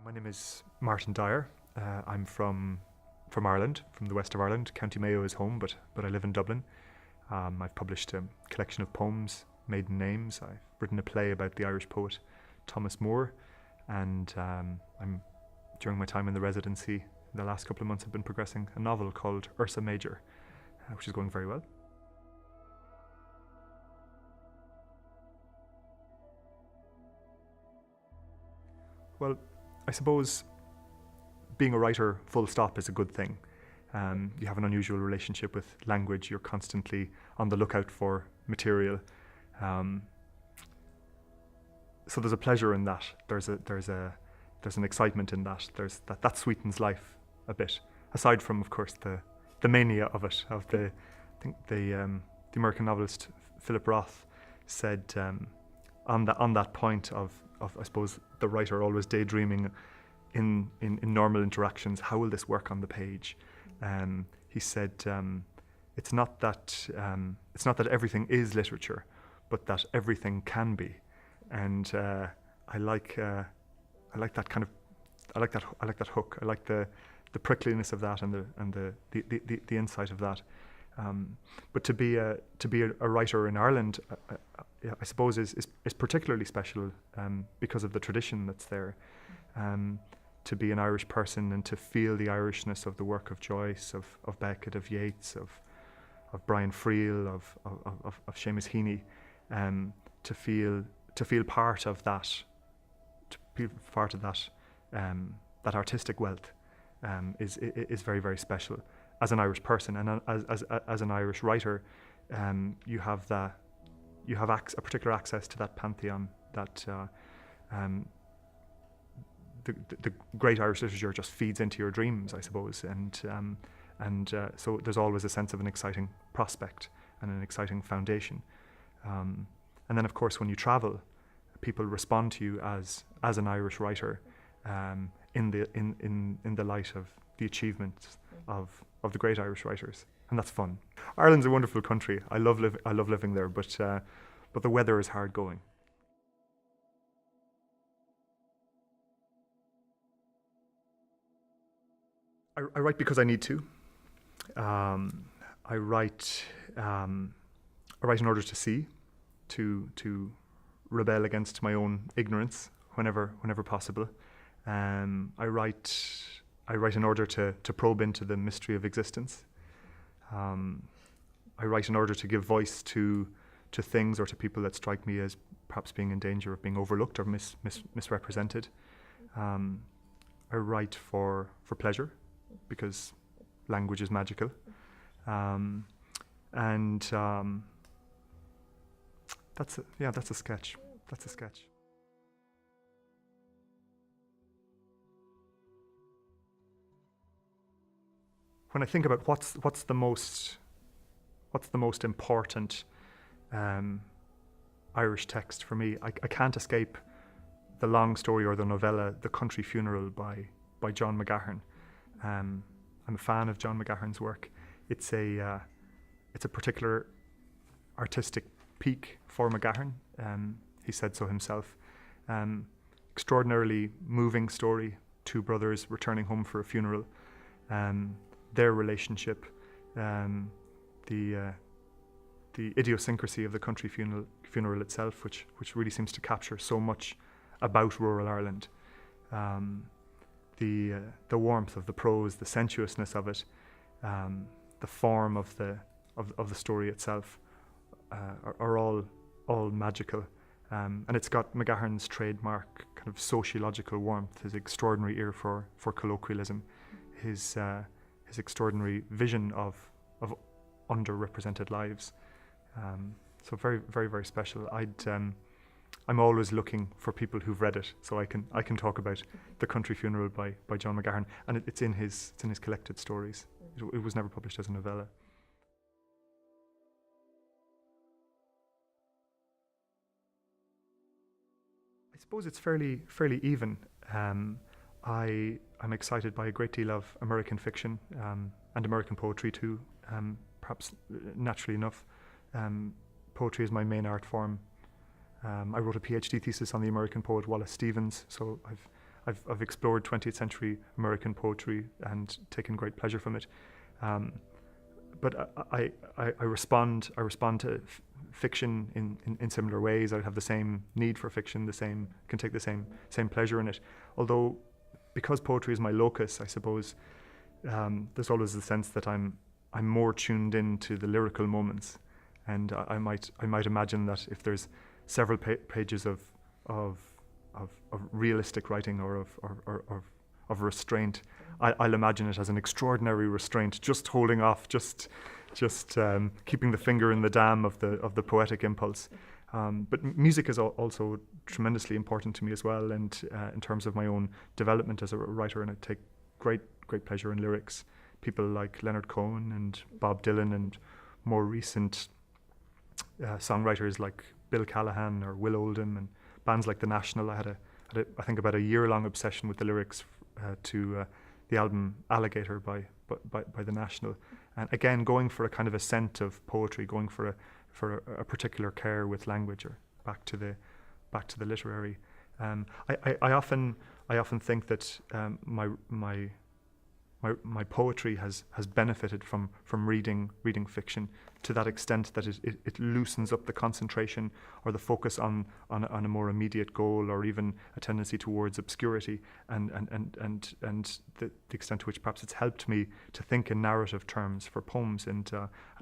My name is Martin Dyar. I'm from Ireland, from the west of Ireland. County Mayo is home, but I live in Dublin. I've published a collection of poems, Maiden Names. I've written a play about the Irish poet Thomas Moore, and during my time in the residency, the last couple of months, I've been progressing a novel called Ursa Major, which is going very well. Well, I suppose being a writer full stop is a good thing. You have an unusual relationship with language. You're constantly on the lookout for material. So there's a pleasure in that. There's an excitement in that. That sweetens life a bit. Aside from, of course, the mania of it. I think the American novelist Philip Roth said on that point of I suppose the writer always daydreaming in normal interactions, how will this work on the page? He said it's not that everything is literature, but that everything can be, and I like that kind of I like that hook. I like the prickliness of that and the insight of that. But to be a writer in Ireland, I suppose is particularly special because of the tradition that's there. To be an Irish person and to feel the Irishness of the work of Joyce, of Beckett, of Yeats, of Brian Friel, of Seamus Heaney, to feel part of that, that artistic wealth is very, very special. As an Irish person and as an Irish writer, you have a particular access to that pantheon that the great Irish literature just feeds into your dreams, I suppose, and so there's always a sense of an exciting prospect and an exciting foundation. And then, of course, when you travel, people respond to you as an Irish writer in the light of the achievements of the great Irish writers, and that's fun. Ireland's a wonderful country. I love living there, but the weather is hard going. I write because I need to. I write in order to see, to rebel against my own ignorance whenever possible. I write in order to probe into the mystery of existence. I write in order to give voice to things or to people that strike me as perhaps being in danger of being overlooked or misrepresented. I write for pleasure, because language is magical. That's a sketch. That's a sketch. When I think about what's the most important Irish text for me, I can't escape the long story or the novella The Country Funeral by John McGahern. I'm a fan of John McGahern's work. It's a particular artistic peak for McGahern. He said so himself. Extraordinarily moving story. Two brothers returning home for a funeral. Their relationship, the idiosyncrasy of the country funeral itself, which really seems to capture so much about rural Ireland. The warmth of the prose, the sensuousness of it, the form of the story itself are all magical, and it's got McGahern's trademark kind of sociological warmth, his extraordinary ear for colloquialism, his extraordinary vision of underrepresented lives. So very, very, very special. I'm always looking for people who've read it, so I can talk about The Country Funeral by John McGahern, and it's in his collected stories. It was never published as a novella. I suppose it's fairly even. I'm excited by a great deal of American fiction and American poetry too. Perhaps naturally enough, poetry is my main art form. I wrote a PhD thesis on the American poet Wallace Stevens, so I've explored 20th century American poetry and taken great pleasure from it. But I respond to fiction in similar ways. I have the same need for fiction, can take the same pleasure in it. Although, because poetry is my locus, I suppose there's always the sense that I'm more tuned into the lyrical moments, and I might imagine that if there's several pages of realistic writing or of restraint, I'll imagine it as an extraordinary restraint, just holding off, just keeping the finger in the dam of the poetic impulse. But music is also tremendously important to me as well, and in terms of my own development as a writer, and I take great pleasure in lyrics. People like Leonard Cohen and Bob Dylan, and more recent songwriters like Bill Callahan or Will Oldham, and bands like The National. I had I think about a year-long obsession with the lyrics to the album Alligator by The National, and again going for a kind of a scent of poetry, going for a particular care with language, or back to the literary. I often think that my poetry has benefited from reading fiction to that extent that it loosens up the concentration or the focus on a more immediate goal, or even a tendency towards obscurity, and the extent to which perhaps it's helped me to think in narrative terms for poems, and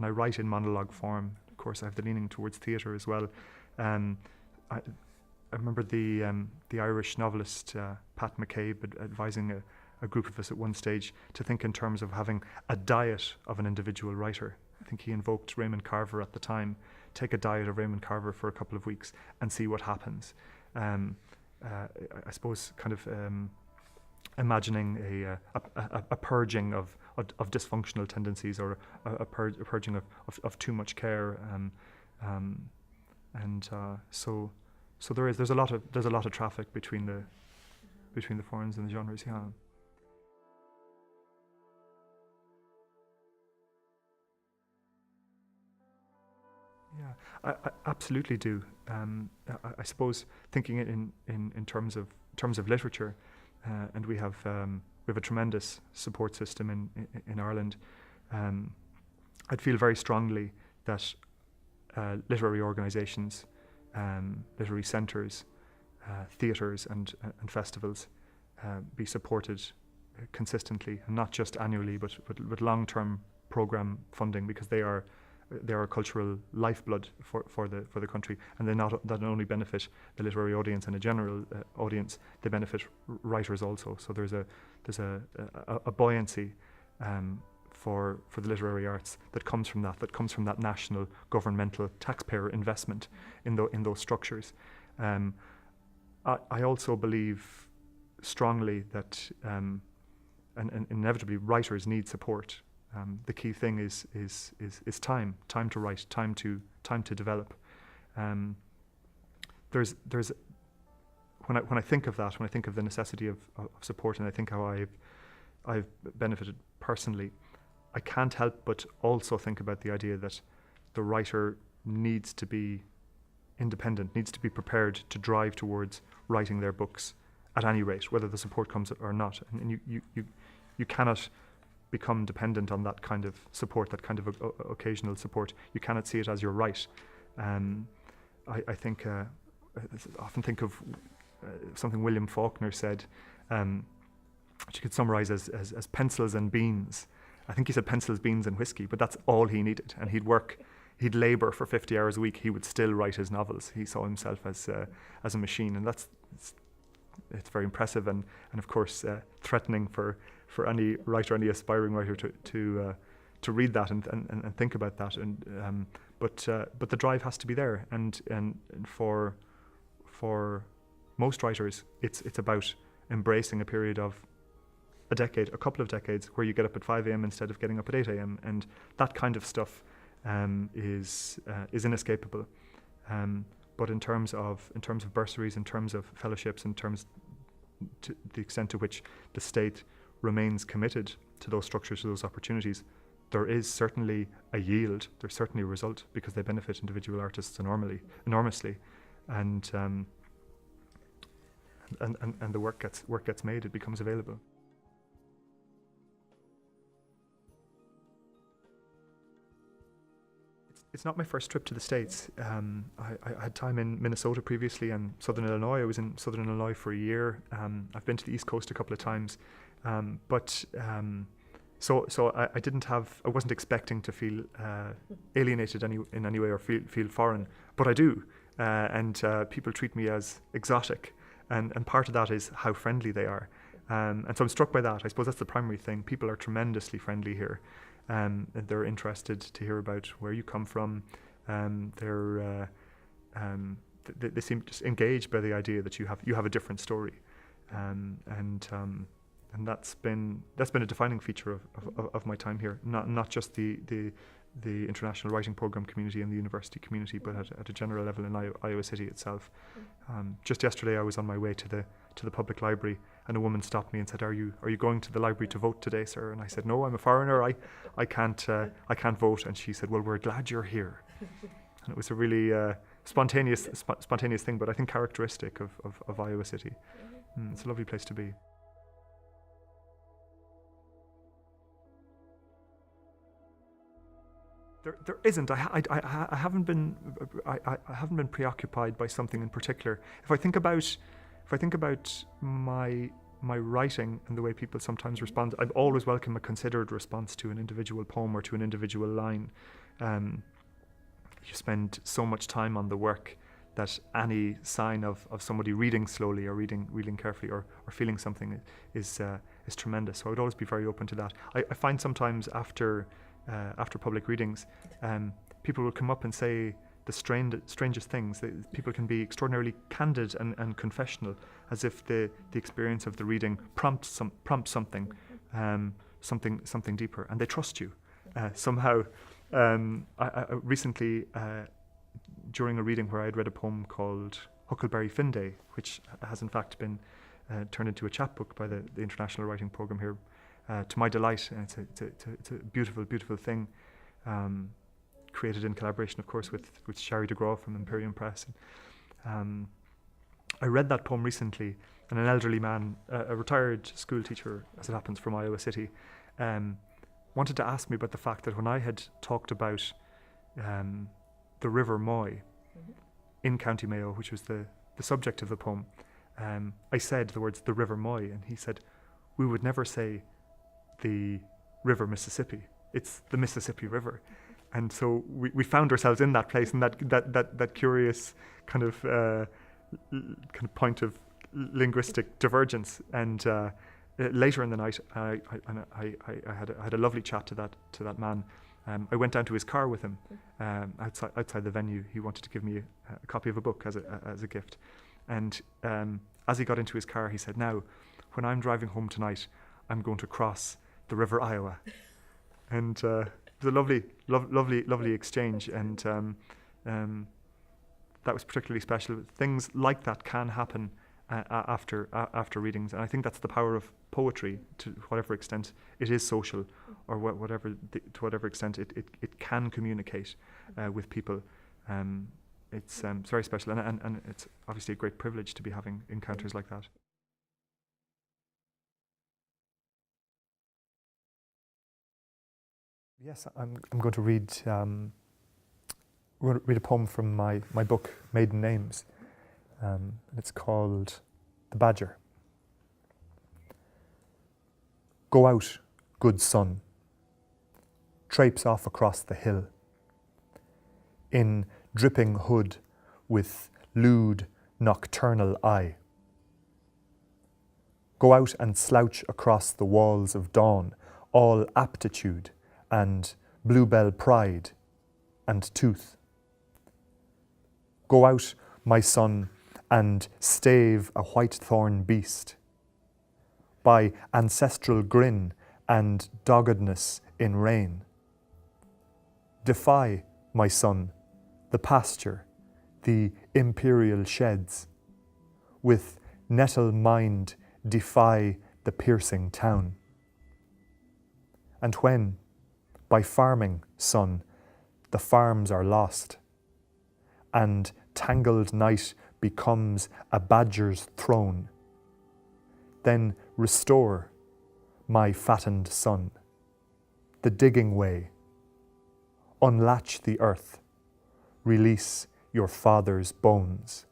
I write in monologue form. Of course, I have the leaning towards theatre as well. I remember the Irish novelist Pat McCabe advising a group of us at one stage to think in terms of having a diet of an individual writer. I think he invoked Raymond Carver at the time. Take a diet of Raymond Carver for a couple of weeks and see what happens. I suppose kind of imagining a purging of dysfunctional tendencies, or a purging of too much care, so there's a lot of traffic between the forms and the genres. Yeah. Yeah, I absolutely do. I suppose thinking it in terms of literature, and we have a tremendous support system in Ireland. I'd feel very strongly that literary organisations, literary centres, theatres, and festivals be supported consistently, and not just annually, but with long-term programme funding, because they are a cultural lifeblood for the country, and they not only benefit the literary audience and a general audience, they benefit writers also. So there's a buoyancy for the literary arts that comes from that national governmental taxpayer investment in those structures. I also believe strongly that and inevitably writers need support. The key thing is time to write, time to develop. There's when I think of that, when I think of the necessity of support, and I think how I've benefited personally, I can't help but also think about the idea that the writer needs to be independent, needs to be prepared to drive towards writing their books at any rate, whether the support comes or not. And you cannot become dependent on that kind of support, that kind of occasional support. You cannot see it as your right. I think I often think of something William Faulkner said, which you could summarise as pencils and beans. I think he said pencils, beans and whiskey, but that's all he needed. And he'd labour for 50 hours a week. He would still write his novels. He saw himself as a machine, and it's very impressive, and of course threatening for any writer, any aspiring writer to read that and think about that. And but the drive has to be there, and for most writers, it's about embracing a period of a couple of decades, where you get up at 5 a.m. instead of getting up at 8 a.m. And that kind of stuff is inescapable. But in terms of bursaries, in terms of fellowships, in terms to the extent to which the state remains committed to those structures, to those opportunities, there is certainly a yield, there's certainly a result, because they benefit individual artists enormously. And and the work gets made, it becomes available. It's not my first trip to the States. I had time in Minnesota previously and Southern Illinois. I was in Southern Illinois for a year. I've been to the East Coast a couple of times, so I wasn't expecting to feel alienated in any way or feel foreign, but I do, and people treat me as exotic, and part of that is how friendly they are, and so I'm struck by that. I suppose that's the primary thing. People are tremendously friendly here. They're interested to hear about where you come from. They seem just engaged by the idea that you have a different story, and that's been a defining feature of my time here. Not just the international writing program community and the university community, but at a general level in Iowa City itself. Just yesterday, I was on my way to the public library, and a woman stopped me and said, "Are you going to the library to vote today, sir?" And I said, "No, I'm a foreigner. I can't vote." And she said, "Well, we're glad you're here." And it was a really spontaneous thing, but I think characteristic of Iowa City. It's a lovely place to be. There isn't. I haven't been preoccupied by something in particular. If I think about my writing and the way people sometimes respond, I've always welcomed a considered response to an individual poem or to an individual line. You spend so much time on the work that any sign of somebody reading slowly or reading carefully or feeling something is tremendous. So I would always be very open to that. I find sometimes after public readings, people will come up and say the strangest things. People can be extraordinarily candid and confessional, as if the experience of the reading prompts something deeper, and they trust you somehow. I recently, during a reading where I had read a poem called Huckleberry Finn Day, which has in fact been turned into a chapbook by the international writing program here, to my delight, it's a beautiful thing, created in collaboration, of course, with Sherry DeGraw from Imperium Press. I read that poem recently, and an elderly man, a retired school teacher, as it happens, from Iowa City, wanted to ask me about the fact that when I had talked about the River Moy in County Mayo, which was the subject of the poem, I said the words "the River Moy," and he said, "We would never say the River Mississippi. It's the Mississippi River." And so we found ourselves in that place, and that curious kind of point of linguistic divergence. And later in the night, I had a lovely chat to that man. I went down to his car with him outside the venue. He wanted to give me a copy of a book as a gift. And as he got into his car, he said, "Now, when I'm driving home tonight, I'm going to cross the River Iowa." And it was a lovely exchange, and that was particularly special. Things like that can happen after readings, and I think that's the power of poetry. To whatever extent it is social, or to whatever extent it can communicate with people, it's very special, and it's obviously a great privilege to be having encounters like that. Yes, I'm going to read a poem from my book, Maiden Names. It's called The Badger. Go out, good sun. Traipse off across the hill. In dripping hood with lewd nocturnal eye. Go out and slouch across the walls of dawn, all aptitude and bluebell pride and tooth. Go out, my son, and stave a white-thorn beast, by ancestral grin and doggedness in rain. Defy, my son, the pasture, the imperial sheds. With nettle mind defy the piercing town. And when, by farming, son, the farms are lost, and tangled night becomes a badger's throne, then restore my fattened son. The digging way. Unlatch the earth. Release your father's bones.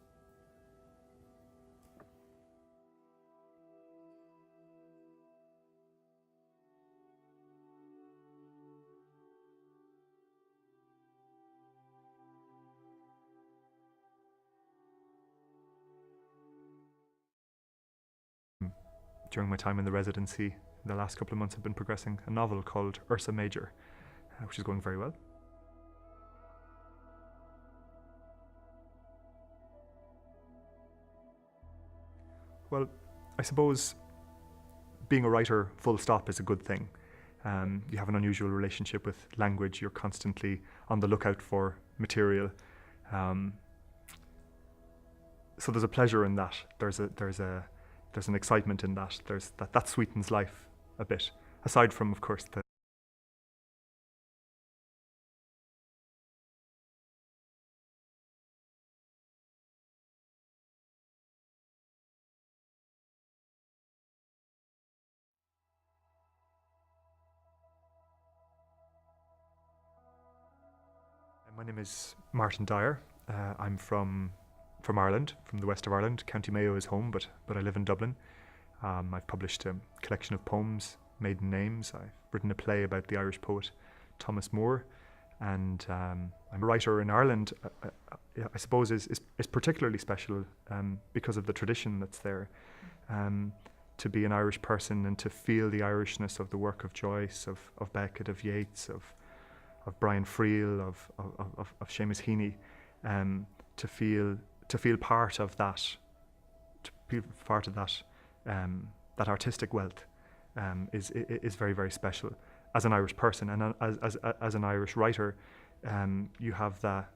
During my time in the residency, the last couple of months I've been progressing a novel called Ursa Major, which is going very well. Well, I suppose being a writer full stop is a good thing. You have an unusual relationship with language. You're constantly on the lookout for material. So there's a pleasure in that. There's an excitement in that. That sweetens life a bit. Aside from, of course, my name is Martin Dyar. I'm from Ireland, from the west of Ireland. County Mayo is home, but I live in Dublin. I've published a collection of poems, Maiden Names. I've written a play about the Irish poet Thomas Moore, and I'm a writer in Ireland. I suppose is particularly special because of the tradition that's there. To be an Irish person and to feel the Irishness of the work of Joyce, of Beckett, of Yeats, of Brian Friel, of Seamus Heaney, to feel part of that, that artistic wealth is very, very special. As an Irish person and as an Irish writer, you have a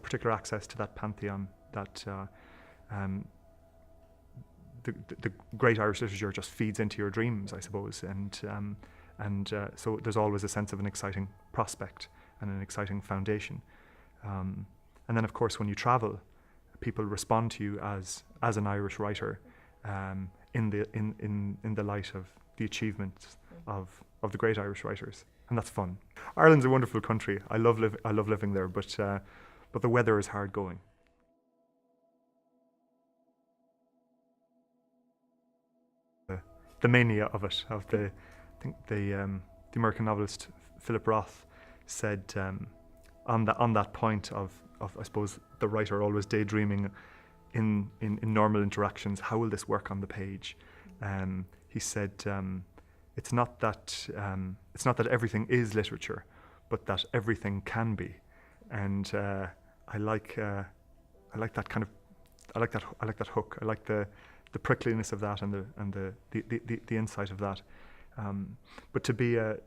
particular access to that pantheon that the great Irish literature just feeds into your dreams, I suppose, and so there's always a sense of an exciting prospect and an exciting foundation. And then, of course, when you travel, people respond to you as an Irish writer in the light of the achievements of the great Irish writers, and that's fun. Ireland's a wonderful country. I love living there, but the weather is hard going. The mania of it, I think the American novelist Philip Roth said on that point of I suppose the writer always daydreaming in normal interactions, how will this work on the page? He said it's not that everything is literature, but that everything can be, and I like that kind of I like that hook. I like the prickliness of that and the insight of that. But to be a